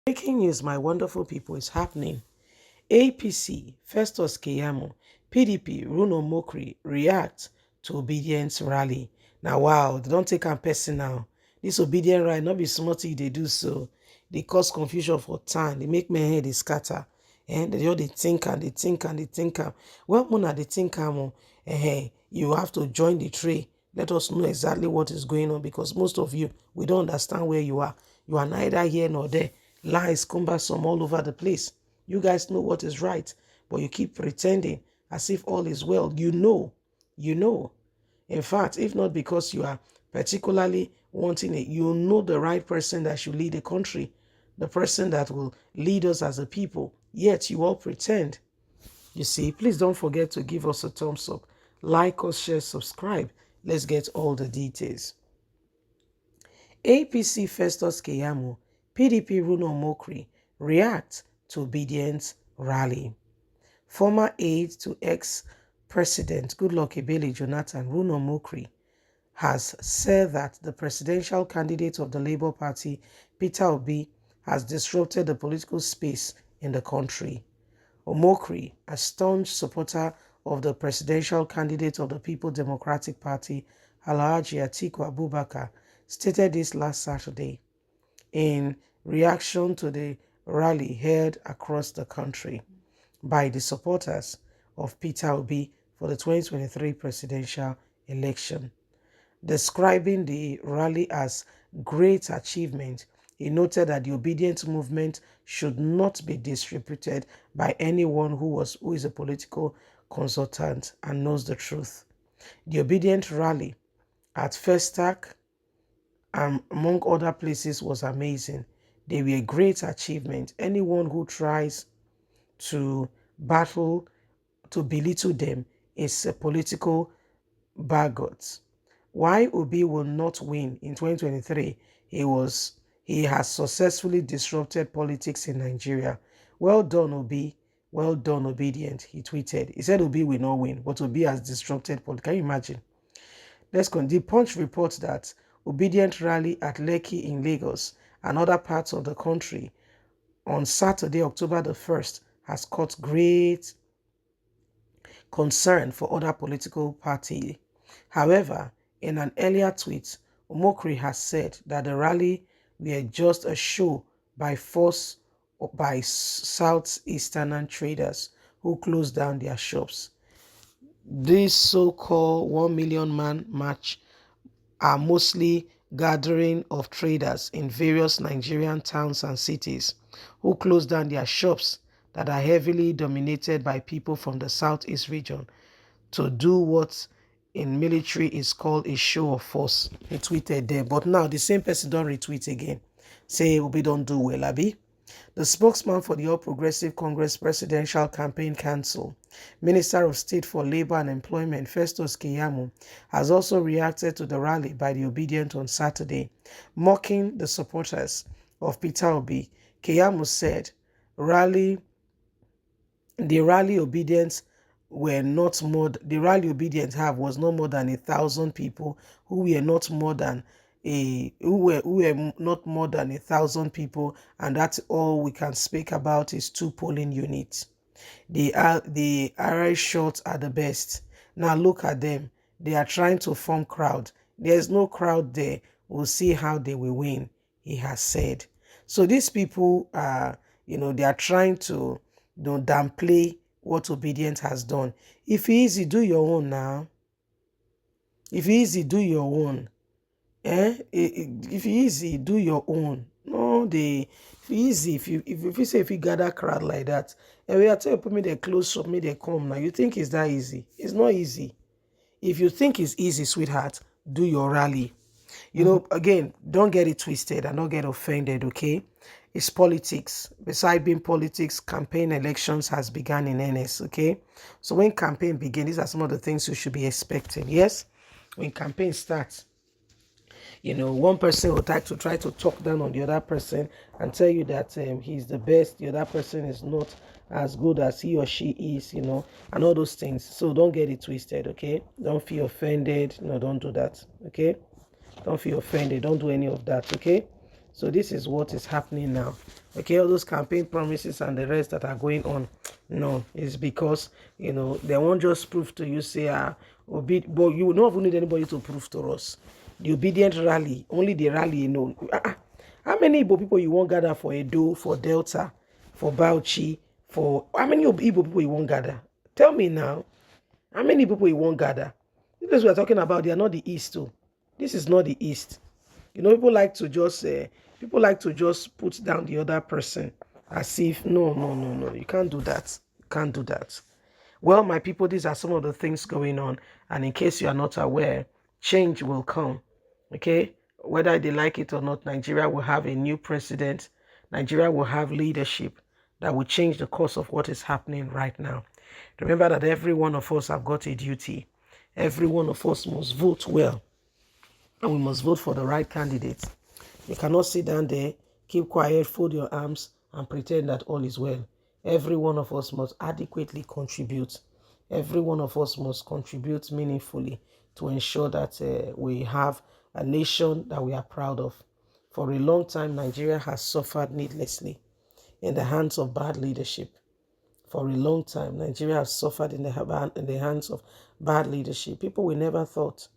Breaking news, my wonderful people, is happening. APC, Festus Keyamo, PDP, Reno Omoki react to Obiedient's rally. Now, wow, they don't take am personal. This Obiedient rally, not be small thing they do so. They cause confusion for time. They make my head they scatter. And they all they think and they think and they think. Well, Mona, they think you have to join the tray. Let us know exactly what is going on, because most of you, we don't understand where you are. You are neither here nor there. Lies, cumbersome all over the place. You guys know what is right, but you keep pretending as if all is well. You know. In fact, if not because you are particularly wanting it, you know the right person that should lead the country, the person that will lead us as a people, yet you all pretend. You see, please don't forget to give us a thumbs up, like us, share, subscribe. Let's get all the details. APC Festus Keyamo, PDP Reno Omoki react to Obiedient's rally. Former aide to ex-president Goodluck Ebele Jonathan, Reno Omoki, has said that the presidential candidate of the Labour Party, Peter Obi, has disrupted the political space in the country. Omoki, a staunch supporter of the presidential candidate of the People's Democratic Party, Alhaji Atiku Abubakar, stated this last Saturday in reaction to the rally held across the country by the supporters of Peter Obi for the 2023 presidential election. Describing the rally as great achievement, he noted that the Obiedient movement should not be disreputed by anyone who is a political consultant and knows the truth. The Obiedient rally at Festus, among other places, was amazing. They were a great achievement. Anyone who tries to belittle them is a political bigot. Why Obi will not win in 2023? He has successfully disrupted politics in Nigeria. Well done, Obi. Well done, Obiedient, he tweeted. He said Obi will not win, but Obi has disrupted politics. Can you imagine? Let's continue. The Punch reports that Obiedient rally at Lekki in Lagos and other parts of the country on Saturday, October the 1st, has caused great concern for other political parties. However, in an earlier tweet, Omoki has said that the rally were just a show by force by southeastern traders who closed down their shops. This so-called 1 million man march are mostly gathering of traders in various Nigerian towns and cities who closed down their shops that are heavily dominated by people from the southeast region to do what in military is called a show of force. He tweeted there, but now the same person don't retweet again. Say Obi don't do well, Abi. The spokesman for the All Progressive Congress Presidential Campaign Council, Minister of State for Labor and Employment, Festus Keyamo, has also reacted to the rally by the Obiedient on Saturday, mocking the supporters of Peter Obi. Keyamo said, the rally Obiedient was not more than 1,000 people who were not more than 1,000 people, and that's all we can speak about is 2 polling units. The RI shots are the best. Now look at them. They are trying to form crowd. There's no crowd there. We'll see how they will win, he has said. So these people are, they are trying to downplay what Obiedient has done. If it's easy, do your own now. If it's easy, do your own. If it's easy, do your own. No, if easy, if you gather crowd like that, and we are telling people me they close up, me they come now. You think it's that easy? It's not easy. If you think it's easy, sweetheart, do your rally. Again, don't get it twisted and don't get offended, okay? It's politics. Besides being politics, campaign elections has begun in earnest, okay? So when campaign begins, these are some of the things you should be expecting, yes? When campaign starts, one person will try to talk down on the other person and tell you that he's the best, the other person is not as good as he or she is, and all those things. So don't get it twisted, okay? Don't feel offended. No, don't do that, okay? Don't feel offended. Don't do any of that, okay? So this is what is happening now. Okay, all those campaign promises and the rest that are going on, no, it's because they won't just prove to you, say, but you will not even need anybody to prove to us. The Obedient rally, only the rally, how many Igbo people you won't gather for Edo, for Delta, for Bauchi, for how many Igbo people you won't gather? Tell me now, how many people you won't gather? This we're talking about, they are not the East too. This is not the East. People like to just put down the other person as if no. You can't do that. You can't do that. Well, my people, these are some of the things going on, and in case you are not aware, change will come. Okay, whether they like it or not, Nigeria will have a new president. Nigeria will have leadership that will change the course of what is happening right now. Remember that every one of us have got a duty. Every one of us must vote well, and we must vote for the right candidate. You cannot sit down there, keep quiet, fold your arms, and pretend that all is well. Every one of us must adequately contribute. Every one of us must contribute meaningfully to ensure that we have a nation that we are proud of. For a long time, Nigeria has suffered needlessly in the hands of bad leadership. For a long time, Nigeria has suffered in the hands of bad leadership. People we never thought,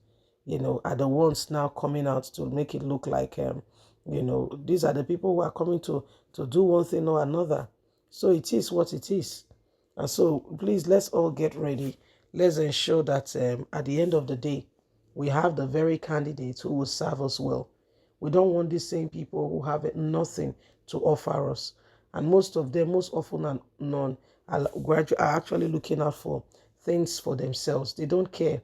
are the ones now coming out to make it look like, these are the people who are coming to do one thing or another. So it is what it is. And so please, let's all get ready. Let's ensure that at the end of the day, we have the very candidates who will serve us well. We don't want these same people who have nothing to offer us. And most of them, most often and none, are actually looking out for things for themselves. They don't care.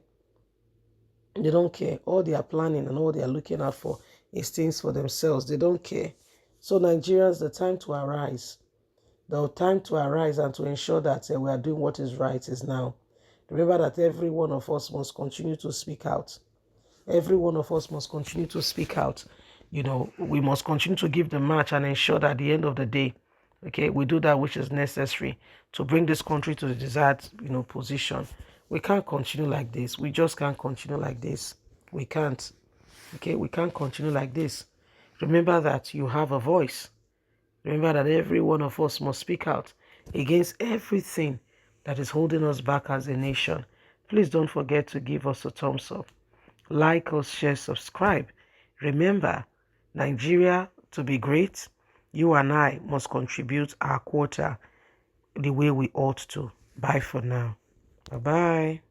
They don't care. All they are planning and all they are looking out for is things for themselves. They don't care. So Nigerians, the time to arise. The time to arise and to ensure that we are doing what is right is now. Remember that every one of us must continue to speak out. Every one of us must continue to speak out. We must continue to give the march and ensure that at the end of the day, okay, we do that which is necessary to bring this country to the desired, position. We can't continue like this. We just can't continue like this. We can't. Okay, we can't continue like this. Remember that you have a voice. Remember that every one of us must speak out against everything that is holding us back as a nation. Please don't forget to give us a thumbs up. Like us, share, subscribe. Remember, Nigeria, to be great, you and I must contribute our quota the way we ought to. Bye for now. Bye-bye.